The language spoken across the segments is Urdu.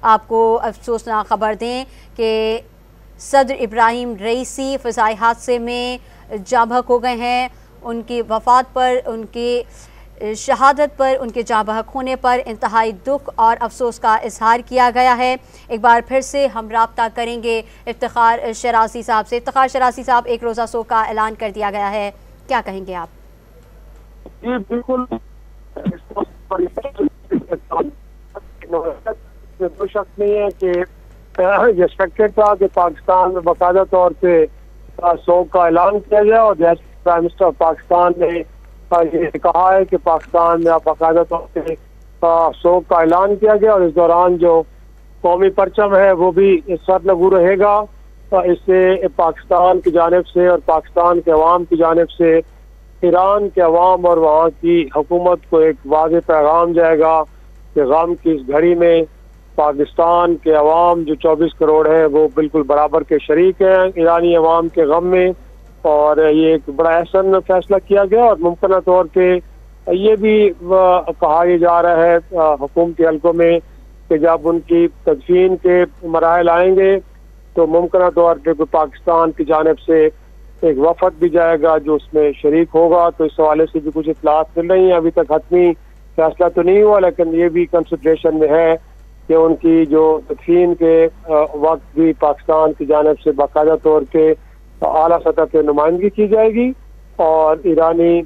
آپ کو افسوسناک خبر دیں کہ صدر ابراہیم رئیسی فضائی حادثے میں جاں بحق ہو گئے ہیں۔ ان کی وفات پر، ان کی شہادت پر، ان کے جاں بحق ہونے پر انتہائی دکھ اور افسوس کا اظہار کیا گیا ہے۔ ایک بار پھر سے ہم رابطہ کریں گے افتخار شرازی صاحب سے۔ افتخار شرازی صاحب، ایک روزہ سوگ کا اعلان کر دیا گیا ہے، کیا کہیں گے آپ؟ جی بالکل، کوئی شک نہیں ہے کہ یہ ایکسپیکٹڈ تھا کہ پاکستان میں باقاعدہ طور پہ سوگ کا اعلان کیا گیا، اور جیسے پرائم منسٹر پاکستان نے یہ کہا ہے کہ پاکستان میں باقاعدہ طور پہ سوگ کا اعلان کیا گیا، اور اس دوران جو قومی پرچم ہے وہ بھی سر لگو رہے گا۔ اس سے پاکستان کی جانب سے اور پاکستان کے عوام کی جانب سے ایران کے عوام اور وہاں کی حکومت کو ایک واضح پیغام جائے گا کہ غم کی اس گھڑی میں پاکستان کے عوام جو 24 کروڑ ہیں وہ بالکل برابر کے شریک ہیں ایرانی عوام کے غم میں، اور یہ ایک بڑا احسن فیصلہ کیا گیا۔ اور ممکنہ طور پہ یہ بھی کہا جا رہا ہے حکومتی حلقوں میں کہ جب ان کی تدفین کے مراحل آئیں گے تو ممکنہ طور پہ پاکستان کی جانب سے ایک وفد بھی جائے گا جو اس میں شریک ہوگا۔ تو اس حوالے سے بھی کچھ اطلاعات مل رہی ہیں، ابھی تک حتمی فیصلہ تو نہیں ہوا، لیکن یہ بھی کنسیڈریشن میں ہے کہ ان کی جو تدفین کے وقت بھی پاکستان کی جانب سے باقاعدہ طور پہ اعلیٰ سطح پہ نمائندگی کی جائے گی، اور ایرانی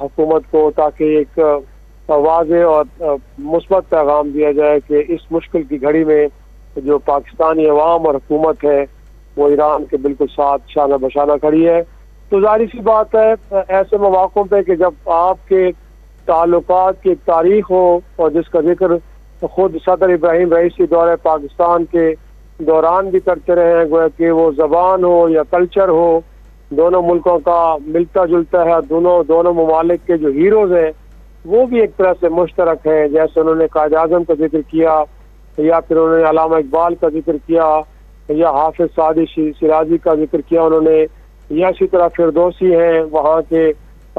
حکومت کو تاکہ ایک واضح اور مثبت پیغام دیا جائے کہ اس مشکل کی گھڑی میں جو پاکستانی عوام اور حکومت ہے وہ ایران کے بالکل ساتھ شانہ بشانہ کھڑی ہے۔ تو ظاہر سی بات ہے ایسے مواقع پہ کہ جب آپ کے تعلقات کی ایک تاریخ ہو، اور جس کا ذکر خود صدر ابراہیم رئیسی دورہ پاکستان کے دوران بھی کرتے رہے ہیں، گویا کہ وہ زبان ہو یا کلچر ہو، دونوں ملکوں کا ملتا جلتا ہے، دونوں ممالک کے جو ہیروز ہیں وہ بھی ایک طرح سے مشترک ہیں، جیسے انہوں نے قائد اعظم کا ذکر کیا، یا پھر انہوں نے علامہ اقبال کا ذکر کیا، یا حافظ سعدی شیرازی کا ذکر کیا انہوں نے، یا اسی طرح فردوسی ہیں وہاں کے،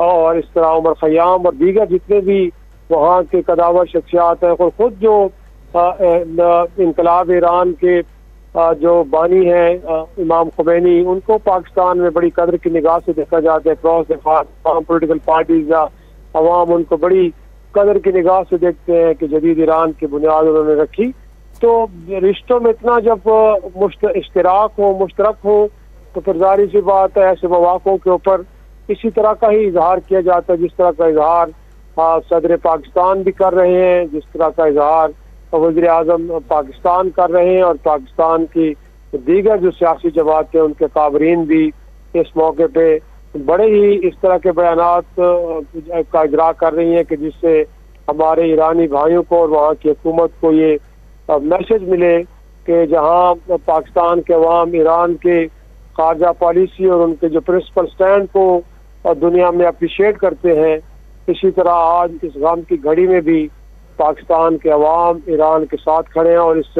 اور اس طرح عمر خیام اور دیگر جتنے بھی وہاں کے قداور شخصیات ہیں، اور خود جو انقلاب ایران کے جو بانی ہیں امام خمینی، ان کو پاکستان میں بڑی قدر کی نگاہ سے دیکھا جاتا ہے۔ اکراس تمام پولیٹیکل پارٹیز یا عوام ان کو بڑی قدر کی نگاہ سے دیکھتے ہیں کہ جدید ایران کی بنیاد انہوں نے رکھی۔ تو رشتوں میں اتنا جب اشتراک ہو، مشترک ہو، تو پھر ظاہر سی بات ہے ایسے مواقع کے اوپر اسی طرح کا ہی اظہار کیا جاتا ہے، جس طرح کا اظہار صدر پاکستان بھی کر رہے ہیں، جس طرح کا اظہار وزیر اعظم پاکستان کر رہے ہیں، اور پاکستان کی دیگر جو سیاسی جماعت ہیں ان کے قابرین بھی اس موقع پہ بڑے ہی اس طرح کے بیانات کا اجرا کر رہی ہیں کہ جس سے ہمارے ایرانی بھائیوں کو اور وہاں کی حکومت کو یہ میسج ملے کہ جہاں پاکستان کے عوام ایران کے خارجہ پالیسی اور ان کے جو پرنسپل سٹینڈ کو دنیا میں اپریشیٹ کرتے ہیں، اسی طرح آج اس غم کی گھڑی میں بھی پاکستان کے عوام ایران کے ساتھ کھڑے ہیں، اور اس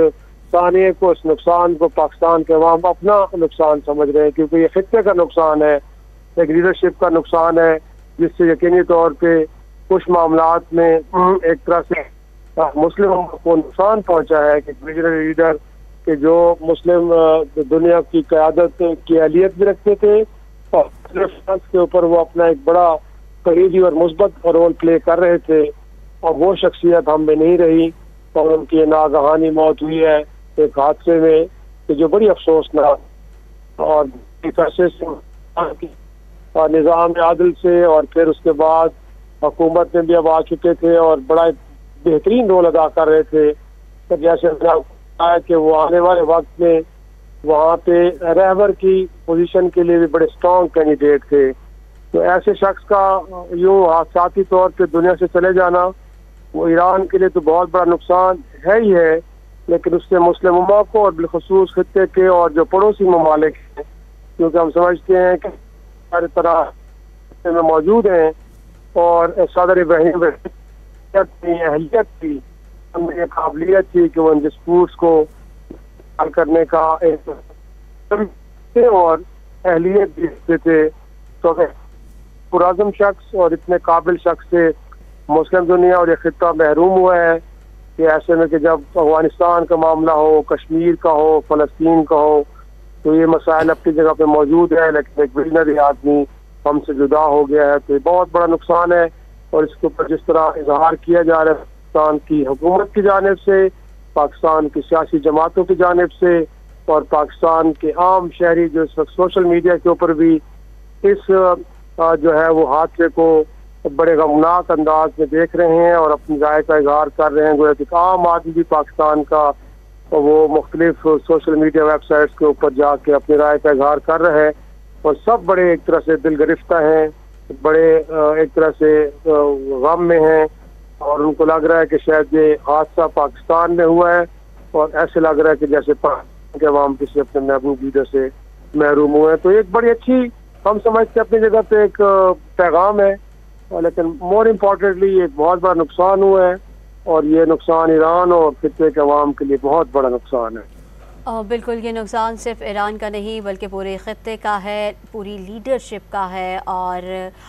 سانحے کو، اس نقصان کو پاکستان کے عوام اپنا نقصان سمجھ رہے ہیں، کیونکہ یہ خطے کا نقصان ہے، ایک لیڈرشپ کا نقصان ہے، جس سے یقینی طور پہ کچھ معاملات میں ایک طرح سے مسلم کو نقصان پہنچا ہے کہ ویژنری لیڈر کہ جو مسلم دنیا کی قیادت کی اہلیت بھی رکھتے تھے، اور فرانس کے اوپر وہ اپنا ایک بڑا قریبی اور مثبت رول پلے کر رہے تھے، اور وہ شخصیت ہم میں نہیں رہی، اور ان کی ناگہانی موت ہوئی ہے ایک حادثے میں کہ جو بڑی افسوسناک، اور نظام عادل سے، اور پھر اس کے بعد حکومت میں بھی اب آ چکے تھے اور بڑا بہترین رول ادا کر رہے تھے، تو جیسے کہ وہ آنے والے وقت میں وہاں پہ رہبر کی پوزیشن کے لیے بھی بڑے اسٹرانگ کینڈیڈیٹ تھے۔ تو ایسے شخص کا یوں حادثاتی طور پہ دنیا سے چلے جانا وہ ایران کے لیے تو بہت بڑا نقصان ہے ہی ہے، لیکن اس سے مسلم امہ کو اور بالخصوص خطے کے اور جو پڑوسی ممالک ہیں، کیونکہ ہم سمجھتے ہیں کہ ہر طرح میں موجود ہیں، اور صدر ابراہیم اہلیت تھی، قابلیت تھی کہ وہ ان ڈسپیوٹس کو حل کرنے کا ایک اور اہلیت بھی تھے، تو پرعزم شخص اور اتنے قابل شخص سے مسلم دنیا اور یہ خطہ محروم ہوا ہے، کہ ایسے میں کہ جب افغانستان کا معاملہ ہو، کشمیر کا ہو، فلسطین کا ہو، تو یہ مسائل اپنی جگہ پہ موجود ہے، لیکن ایک ویژنری آدمی ہم سے جدا ہو گیا ہے، تو یہ بہت بڑا نقصان ہے۔ اور اس کے اوپر جس طرح اظہار کیا جا رہا ہے پاکستان کی حکومت کی جانب سے، پاکستان کی سیاسی جماعتوں کی جانب سے، اور پاکستان کے عام شہری جو اس وقت سوشل میڈیا کے اوپر بھی اس جو ہے وہ حادثے کو بڑے غمناک انداز میں دیکھ رہے ہیں اور اپنی رائے کا اظہار کر رہے ہیں، گویا کہ عام آدمی بھی پاکستان کا وہ مختلف سوشل میڈیا ویب سائٹس کے اوپر جا کے اپنی رائے کا اظہار کر رہے ہیں، اور سب بڑے ایک طرح سے دل گرفتہ ہیں، بڑے ایک طرح سے غم میں ہیں، اور ان کو لگ رہا ہے کہ شاید یہ حادثہ پاکستان میں ہوا ہے، اور ایسے لگ رہا ہے کہ جیسے پاکستان کے عوام کسی اپنے محبوب لیڈر سے محروم ہوئے ہیں۔ تو ایک بڑی اچھی ہم سمجھتے اپنی جگہ پہ ایک پیغام ہے، لیکن مور امپورٹنٹلی ایک بہت بڑا نقصان ہوا ہے، اور یہ نقصان ایران اور خطے کے عوام کے لیے بہت بڑا نقصان ہے۔ بالکل، یہ نقصان صرف ایران کا نہیں بلکہ پورے خطے کا ہے، پوری لیڈرشپ کا ہے۔ اور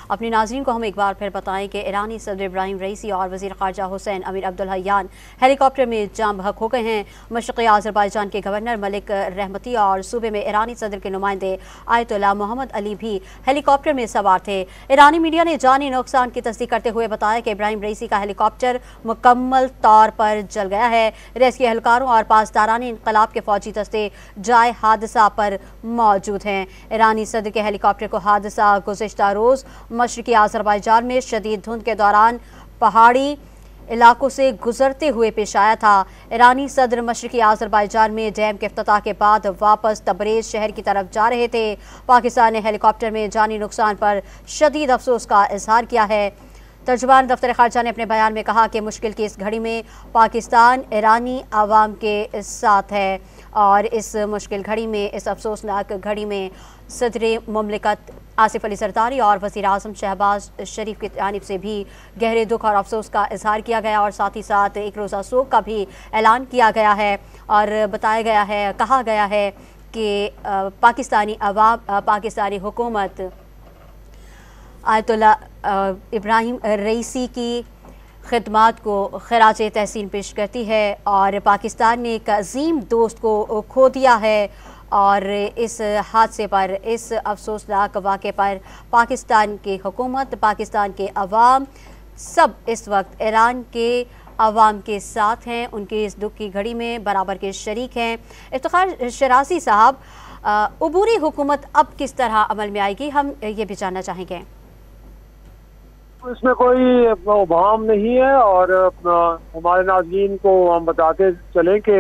اپنے ناظرین کو ہم ایک بار پھر بتائیں کہ ایرانی صدر ابراہیم رئیسی اور وزیر خارجہ حسین امیر عبدالحیان ہیلی کاپٹر میں جاں بحق ہو گئے ہیں۔ مشرقی آذربائیجان کے گورنر ملک رحمتی اور صوبے میں ایرانی صدر کے نمائندے آیت اللہ محمد علی بھی ہیلی کاپٹر میں سوار تھے۔ ایرانی میڈیا نے جانی نقصان کی تصدیق کرتے ہوئے بتایا کہ ابراہیم رئیسی کا ہیلی کاپٹر مکمل طور پر جل گیا ہے۔ ریسکیو اہلکاروں اور پاسداران انقلاب کے فوجی دستے جائے حادثہ پر موجود ہیں۔ ایرانی صدر کے ہیلی کاپٹر کو حادثہ گزشتہ روز مشرقی آذربائیجان میں شدید دھند کے دوران پہاڑی علاقوں سے گزرتے ہوئے پیش آیا تھا۔ ایرانی صدر مشرقی آذربائیجان میں ڈیم کے افتتاح کے بعد واپس تبریز شہر کی طرف جا رہے تھے۔ پاکستان نے ہیلی کاپٹر میں جانی نقصان پر شدید افسوس کا اظہار کیا ہے۔ ترجمان دفتر خارجہ نے اپنے بیان میں کہا کہ مشکل کی اس گھڑی میں پاکستان ایرانی عوام کے ساتھ ہے، اور اس مشکل گھڑی میں، اس افسوسناک گھڑی میں صدر مملکت آصف علی زرداری اور وزیر اعظم شہباز شریف کی جانب سے بھی گہرے دکھ اور افسوس کا اظہار کیا گیا، اور ساتھ ہی ساتھ ایک روزہ سوگ کا بھی اعلان کیا گیا ہے، اور بتایا گیا ہے، کہا گیا ہے کہ پاکستانی عوام، پاکستانی حکومت آیت اللہ ابراہیم رئیسی کی خدمات کو خراج تحسین پیش کرتی ہے، اور پاکستان نے ایک عظیم دوست کو کھو دیا ہے، اور اس حادثے پر، اس افسوسناک واقعے پر پاکستان کی حکومت، پاکستان کے عوام سب اس وقت ایران کے عوام کے ساتھ ہیں، ان کی اس دکھ کی گھڑی میں برابر کے شریک ہیں۔ افتخار شرازی صاحب، عبوری حکومت اب کس طرح عمل میں آئے گی، ہم یہ بھی جاننا چاہیں گے۔ اس میں کوئی ابہام نہیں ہے، اور ہمارے ناظرین کو ہم بتاتے چلیں کہ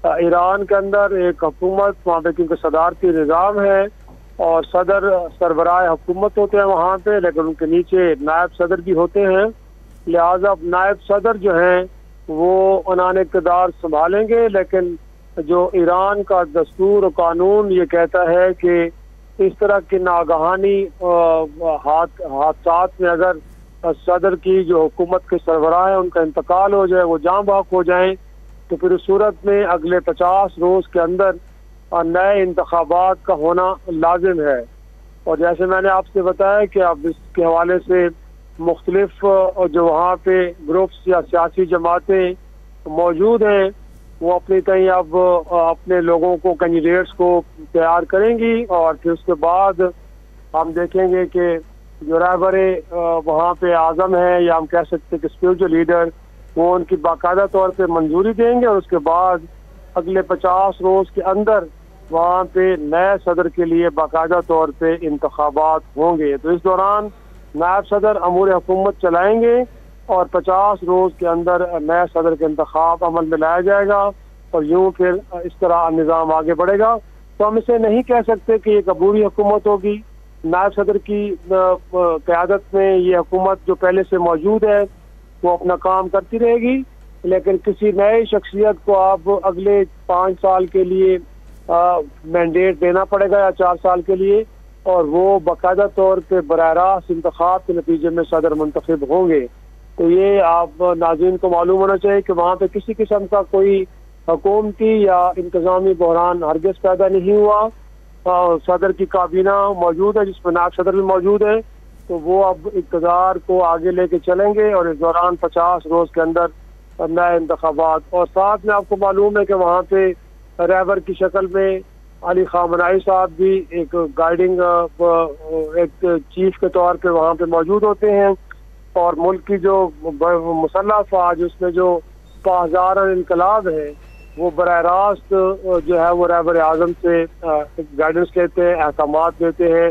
ایران کے اندر ایک حکومت، وہاں پہ کیونکہ صدارتی نظام ہے اور صدر سربراہ حکومت ہوتے ہیں وہاں پہ، لیکن ان کے نیچے نائب صدر بھی ہوتے ہیں، لہٰذا نائب صدر جو ہیں وہ عنان اقتدار سنبھالیں گے، لیکن جو ایران کا دستور و قانون یہ کہتا ہے کہ اس طرح کے ناگہانی حادثات میں اگر صدر کی جو حکومت کے سربراہ ہیں ان کا انتقال ہو جائے، وہ جاں بحق ہو جائیں، تو پھر اس صورت میں اگلے 50 روز کے اندر نئے انتخابات کا ہونا لازم ہے۔ اور جیسے میں نے آپ سے بتایا کہ اب اس کے حوالے سے مختلف جو وہاں پہ گروپس یا سیاسی جماعتیں موجود ہیں وہ اپنی کہیں اب اپنے لوگوں کو، کینڈیڈیٹس کو تیار کریں گی، اور پھر اس کے بعد ہم دیکھیں گے کہ جو رہبر وہاں پہ اعظم ہیں، یا ہم کہہ سکتے کہ اسپرچل لیڈر، وہ ان کی باقاعدہ طور پہ منظوری دیں گے، اور اس کے بعد اگلے 50 روز کے اندر وہاں پہ نئے صدر کے لیے باقاعدہ طور پہ انتخابات ہوں گے۔ تو اس دوران نائب صدر امور حکومت چلائیں گے، اور 50 روز کے اندر نئے صدر کا انتخاب عمل میں لایا جائے گا، اور یوں پھر اس طرح نظام آگے بڑھے گا۔ تو ہم اسے نہیں کہہ سکتے کہ ایک عبوری حکومت ہوگی، نائب صدر کی قیادت میں یہ حکومت جو پہلے سے موجود ہے وہ اپنا کام کرتی رہے گی، لیکن کسی نئے شخصیت کو آپ اگلے 5 سال کے لیے مینڈیٹ دینا پڑے گا، یا 4 سال کے لیے، اور وہ باقاعدہ طور پہ براہ راست انتخاب کے نتیجے میں صدر منتخب ہوں گے۔ تو یہ آپ ناظرین کو معلوم ہونا چاہیے کہ وہاں پہ کسی قسم کا کوئی حکومتی یا انتظامی بحران ہرگز پیدا نہیں ہوا۔ صدر کی کابینہ موجود ہے جس میں نائب صدر بھی موجود ہے، تو وہ اب اقتدار کو آگے لے کے چلیں گے، اور اس دوران 50 روز کے اندر نئے انتخابات، اور ساتھ میں آپ کو معلوم ہے کہ وہاں پہ رہبر کی شکل میں علی خامنہئی صاحب بھی ایک گائیڈنگ ایک چیف کے طور پہ وہاں پہ موجود ہوتے ہیں، اور ملک کی جو مسلح افواج اس میں جو پاسدار انقلاب ہے وہ براہ راست جو ہے وہ رہبر اعظم سے گائیڈنس لیتے ہیں، احکامات دیتے ہیں،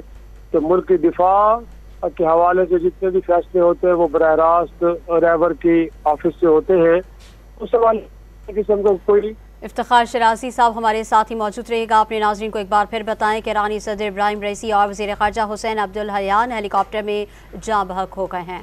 تو ملک کی دفاع کے حوالے سے جتنے بھی فیصلے ہوتے ہیں وہ براہ راست رہبر کی آفس سے ہوتے ہیں۔ اس حوالے قسم کا کوئی افتخار شرازی صاحب ہمارے ساتھ ہی موجود رہے گا۔ اپنے ناظرین کو ایک بار پھر بتائیں کہ ایرانی صدر ابراہیم رئیسی اور وزیر خارجہ حسین عبدالحیان ہیلی کاپٹر میں جاں بحق ہو گئے ہیں۔